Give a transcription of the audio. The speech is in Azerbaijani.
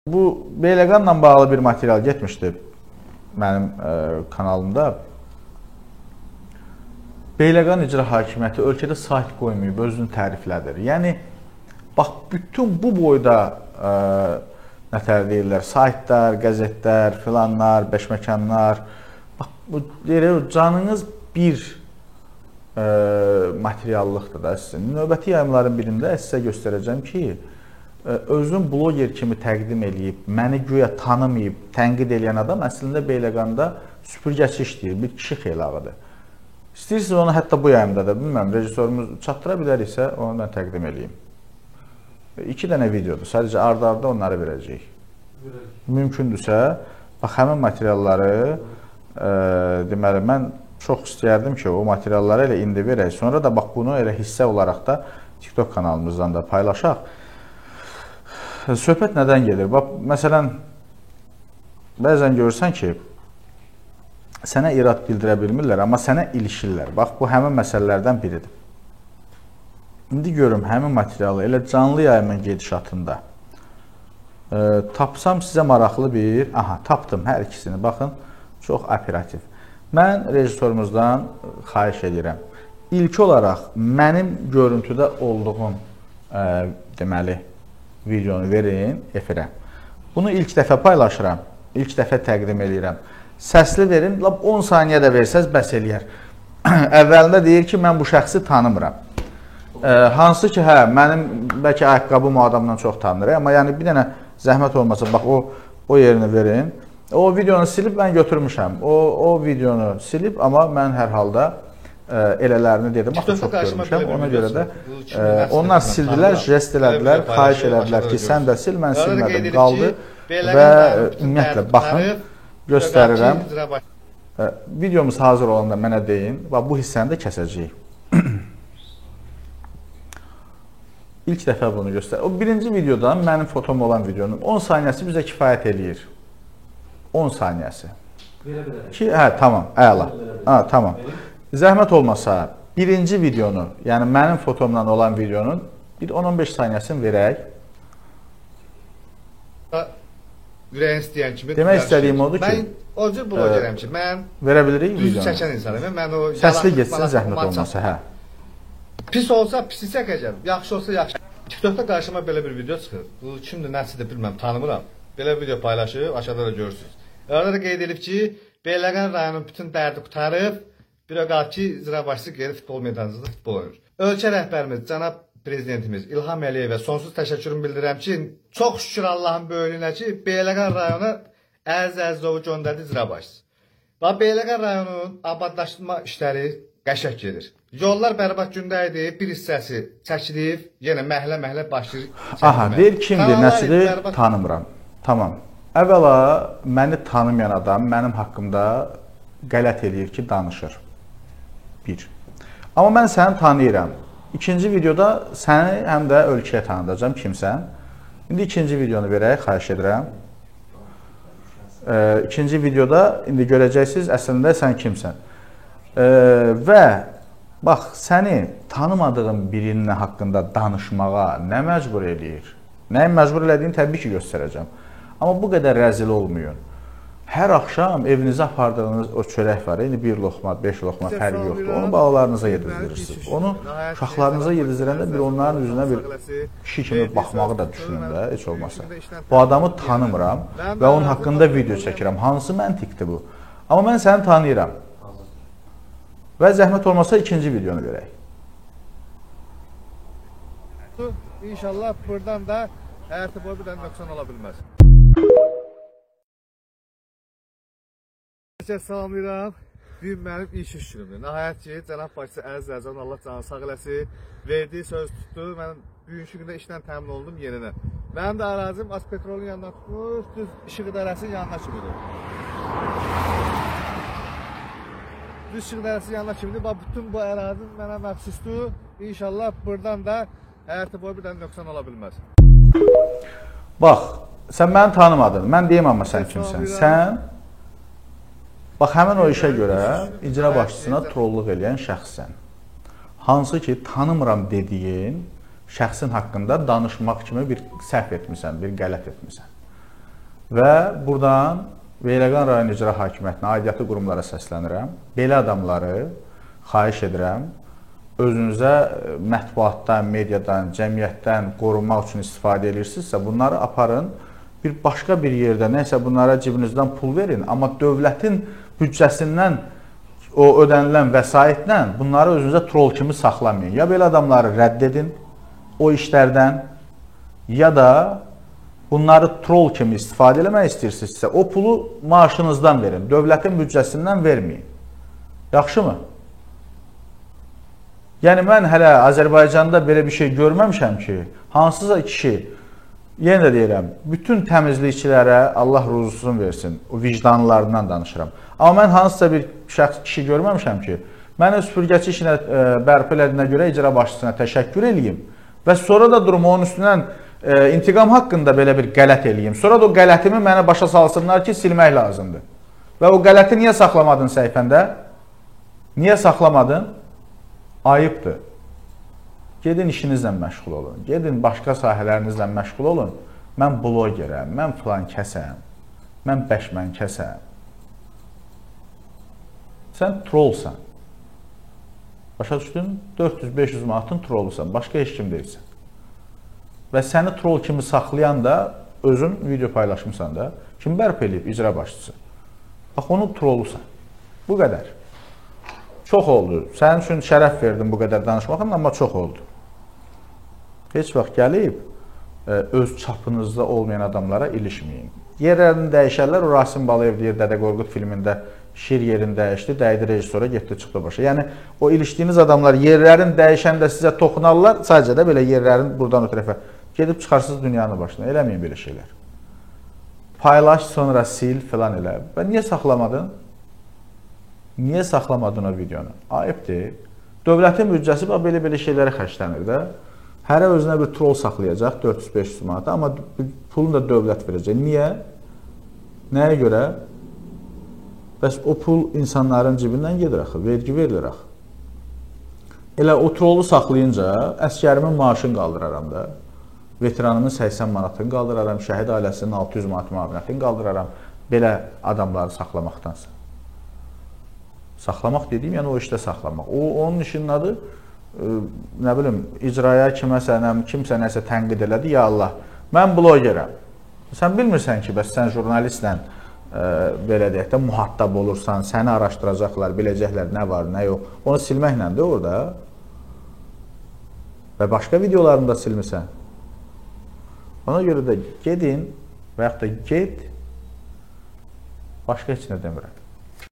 Bu Beyləqanla bağlı bir material getmişdi mənim kanalımda. Beyləqan icra hakimiyyəti ölkədə sayt qoymayıb, özünü təriflədir. Yəni, bax, bütün bu boyda nətər deyirlər, saytlar, qəzetlər, filanlar, beşməkanlar, bax, bu canınız bir materiallıqdır da sizin. Növbəti yayımların birində sizə göstərəcəm ki, özün bloger kimi təqdim eləyib, məni güya tanımayıb, tənqid eləyən adam əslində Beyləqanda süpürgəçi işləyir, bir kişi xeylağıdır. İstəyirsiniz onu hətta bu yayımda da, bilməm, rejissorumuz çatdıra biləriksə onu mən təqdim eləyim. 2 dənə videodur, sadəcə arda-arda onları verəcəyik. Mümkündürsə, bax, həmin materialları, deməli, mən çox istəyərdim ki, o materialları elə indi verək, sonra da bax, bunu elə hissə olaraq da TikTok kanalımızdan da paylaşaq. Söhbət nədən gedir? Bax, məsələn, bəzən görürsən ki, sənə irad bildirə bilmirlər, amma sənə ilişirlər. Bax, bu həmin məsələlərdən biridir. İndi görüm, həmin materialı elə canlı yayımın gedişatında tapsam sizə maraqlı bir, tapdım hər ikisini, baxın, çox operativ. Mən rejissorumuzdan xahiş edirəm. İlk olaraq, mənim görüntüdə olduğum, deməli, videonu verin efirə. Bunu ilk dəfə paylaşıram, ilk dəfə təqdim edirəm. Səsli verin, 10 saniyə də versəz bəs eləyər. Əvvəlində deyir ki, mən bu şəxsi tanımıram. Hansı ki, mənim bəlkə ayaqqabım o adamdan çox tanınır, amma yəni bir dənə zəhmət olmasa, bax, o yerini verin. O videonu silib mən götürmüşəm. O videonu silib, amma mən hər halda elələrini dedim, axı çox görmüşəm, ona görə də onlar sildilər, jest elədilər, xahiş elədilər ki, sən də sil, mən silmədim, qaldı və ümumiyyətlə, baxın, göstərirəm. Videomuz hazır olanda mənə deyin, bu hissəni də kəsəcəyik. İlk dəfə bunu göstərir. O birinci videodan, mənim fotom olan videonun 10 saniyəsi bizə kifayət eləyir. 10 saniyəsi. Tamam, əla, tamam. Zəhmət olmasa, birinci videonu, yəni mənim fotomla olan videonun bir 10-15 saniyəsini verək. Ürəyin istəyən kimi... Demək istədiyim odur ki... Mən o cür blogerəm ki, mən... Verə bilirik videonu? Düz çəkən insanım. Səsli getsin, zəhmət olmasa, Pis olsa, pisi çəkəcəm. Yaxşı olsa, yaxşı. TikTokda qarşıma belə bir video çıxır. Bu kimdir, nəsidir, bilməm, tanımıram. Belə video paylaşıb, aşağıda da görürsünüz. Orada da qeyd edib ki, Beyləqan rayonunun bütün dərdi qutarıb, bir o qalıb ki, icra başçısı geri futbol meydancında futbol oynayır. Ölkə rəhbərimiz, cənab prezidentimiz İlham Əliyevə sonsuz təşəkkürümü bildirirəm ki, çox şükür Allahın böyüklüyünə ki, Beyləqan rayonu Əzizovu göndərdi icra başçısı. Və Beyləqan rayonunun abadlaşdırma işləri qəşəng gedir. Yollar bərbad gündə idi, bir hissəsi çəkilib, yenə məhlə başlayır. Deyir kimdir, nəsidir, tanımıram. Tamam. Əvvəla, məni tanımayan adam mənim haqqımda qələt eləyir ki, danışır. Amma mən səni tanıyıram. İkinci videoda səni həm də ölkəyə tanıdacam, kimsən. İndi ikinci videonu verək, xahiş edirəm. İkinci videoda indi görəcəksiniz, əslində sən kimsən. Və, bax, səni tanımadığın birinin haqqında danışmağa nə məcbur eləyir? Nəyin məcbur elədiyini təbii ki, göstərəcəm. Amma bu qədər rəzil olmayın. Hər axşam evinizə apardığınız o çörək var, indi 1 loxma, 5 loxma fərqi yoxdur. Onu balalarınıza yedizdirirsiniz. Onu uşaqlarınıza yedizdirəndə bir onların üzünə bir kişi kimi baxmağı da düşünün də, heç olmasa. Bu adamı tanımıram və onun haqqında video çəkirəm. Hansı məntiqdir bu? Amma mən səni tanıyıram. Və zəhmət olmasa ikinci videonu verək. İnşallah buradan da həyatı boyu bir dənə nöqsan ola bilməz. Salamlayıram. Bir mənim iş günümdür. Nəhayət ki, cənab başçısı Əziz Əzəvən Allah canı sağ eləsin, verdiyi söz tutdu. Mən bugünkü gündə işdən təmin oldum yenidən. Mənim də ərazim Azpetrolun yanına tutmuş, düz işıq idarəsinin yanına kimidir. Düz işıq idarəsinin yanına kimidir. Bütün bu ərazim mənə məxsusdur. İnşallah buradan da həyatı boyu bir dənə nöqsan ola bilməz. Bax, sən məni tanımadın. Mən deyim amma sən kimsən. Sən... Bax, həmin o işə görə icra başçısına trolluq eləyən şəxssən. Hansı ki, tanımıram dediyin şəxsin haqqında danışmaq kimi bir səhv etmisən, bir qələt etmisən. Və buradan Beyləqan rayon icra hakimiyyətinə, aidiyyatı qurumlara səslənirəm. Belə adamları xahiş edirəm, özünüzə mətbuatdan, mediadan, cəmiyyətdən qorunmaq üçün istifadə edirsinizsə, bunları aparın, bir başqa bir yerdə, nəysə bunlara cibinizdən pul verin, amma dövlətin büdcəsindən o ödənilən vəsaitlə bunları özünüzə troll kimi saxlamayın. Ya belə adamları rədd edin o işlərdən, ya da bunları troll kimi istifadə eləmək istəyirsinizsə, o pulu maaşınızdan verin, dövlətin büdcəsindən verməyin. Yaxşımı? Yəni, mən hələ Azərbaycanda belə bir şey görməmişəm ki, hansısa kişi, yenə də deyirəm, bütün təmizlikçilərə Allah ruzusunu versin, o vicdanlarından danışıram. Amma mən hansısa bir şəxs kişi görməmişəm ki, mən süpürgəçi işinə bərpa elədiyinə görə icra başçısına təşəkkür eləyim və sonra da durum onun üstündən intiqam haqqında belə bir qələt eləyim. Sonra da o qələtimi mənə başa salsınlar ki, silmək lazımdır. Və o qələti niyə saxlamadın səhifəndə? Niyə saxlamadın? Ayıbdır. Gedin işinizlə məşğul olun. Gedin başqa sahələrinizlə məşğul olun. Mən blogerəm, mən filan kəsəm, mən bəşmən kəsəm. Sən trollsan. Başa düşdün? 400-500 manatın trollusan. Başqa heç kim deyilsən. Və səni troll kimi saxlayan da özün video paylaşmışsan da kim bərpa eləyib? İcra başçısı. Bax, onu trollusan. Bu qədər. Çox oldu. Sənin üçün şərəf verdim bu qədər danışmaqın, amma çox oldu. Heç vaxt gəlib öz çapınızda olmayan adamlara ilişməyin. Yerlərini dəyişərlər, o Rasim Balayev deyir, Dədə Qorqud filmində şir yerini dəyişdi, dəydi rejissora, getdi, çıxdı başa. Yəni, o ilişdiyiniz adamlar yerlərin dəyişəndə sizə toxunarlar, sadəcə də belə yerlərin buradan o tərəfə gedib çıxarsınız dünyanın başına. Eləməyin belə şeylər. Paylaş, sonra sil filan elə. Və niyə saxlamadın? Niyə saxlamadın o videonu? Ayıbdır. Dövlətin büdcəsi belə şeylərə xərclənir də. Hərə özünə bir troll saxlayacaq 400-500 manata, amma pulunu da dövlət verəcək. Niyə? Nəyə görə? Bəs o pul insanların cibindən gedir axı, vergi verilir axı. Elə o trollu saxlayınca əskərimin maaşını qaldıraram da. Veteranımın 80 manatını qaldıraram, şəhid ailəsinin 600 manat müavinətini qaldıraram. Belə adamları saxlamaqdansa. Saxlamaq dediyim, yəni o işdə saxlamaq. Onun işinin adı, nə bilim, icraya kimsə nəsə tənqid elədi, ya Allah, mən blogerəm. Sən bilmirsən ki, bəs sən jurnalistlə belə deyək də mühattab olursan, səni araşdıracaqlar, biləcəklər nə var, nə yox. Onu silməklə də orada və başqa videolarını da silmirsən. Ona görə də gedin və yaxud da get, başqa heç nə demirəm.